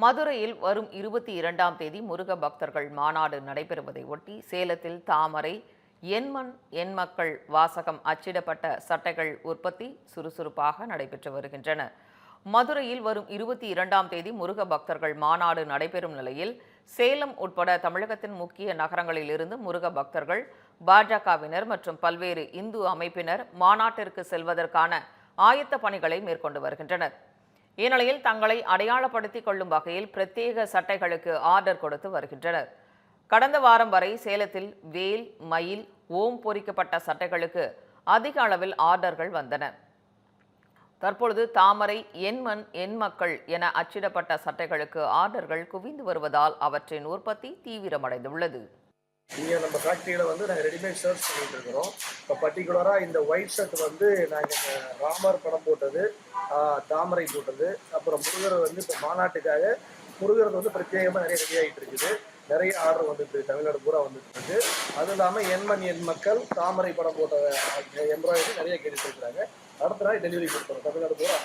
மதுரையில் வரும் 22ஆம் தேதி முருக பக்தர்கள் மாநாடு நடைபெறுவதை ஒட்டி சேலத்தில் தாமரை எண்மண் எண்மக்கள் வாசகம் அச்சிடப்பட்ட சட்டைகள் உற்பத்தி சுறுசுறுப்பாக நடைபெற்று வருகின்றன. மதுரையில் வரும் 22ஆம் தேதி முருக பக்தர்கள் மாநாடு நடைபெறும் நிலையில் சேலம் உட்பட தமிழகத்தின் முக்கிய நகரங்களில் இருந்து முருக பக்தர்கள், பாஜகவினர் மற்றும் பல்வேறு இந்து அமைப்பினர் மாநாட்டிற்கு செல்வதற்கான ஆயத்த பணிகளை மேற்கொண்டு வருகின்றனர். இந்நிலையில் தங்களை அடையாளப்படுத்திக் கொள்ளும் வகையில் பிரத்யேக சட்டைகளுக்கு ஆர்டர் கொடுத்து வருகின்றனர். கடந்த வாரம் வரை சேலத்தில் வேல், மயில், ஓம் பொறிக்கப்பட்ட சட்டைகளுக்கு அதிக அளவில் ஆர்டர்கள் வந்தன. தற்பொழுது தாமரை, எண்மண் எண்மக்கள் என அச்சிடப்பட்ட சட்டைகளுக்கு ஆர்டர்கள் குவிந்து வருவதால் அவற்றின் உற்பத்தி தீவிரமடைந்துள்ளது. இங்கே நம்ம ஃபேக்ட்ரியில் நாங்கள் ரெடிமேட் ஷர்ட்ஸ் பண்ணிட்டு இருக்கிறோம். இப்போ பர்டிகுலராக இந்த ஒயிட் ஷர்ட் நாங்கள் ராமர் படம் போட்டது, தாமரை போட்டது, அப்புறம் முருகர் இப்போ மாநாட்டுக்காக முருகர் பிரத்யேகமாக நிறைய ரெடி ஆகிட்டு இருக்குது. நிறைய ஆர்டர் வந்துட்டு தமிழ்நாடு பூரா வந்துட்டு இருக்கு. அதுவும் இல்லாமல் எண்மண் எண் மக்கள் தாமரை படம் போட்ட எம்ப்ராய்டரி நிறைய கேட்டுட்டு இருக்கிறாங்க. அடுத்த நாள் டெலிவரி கொடுத்துறோம் தமிழ்நாடு பூரா.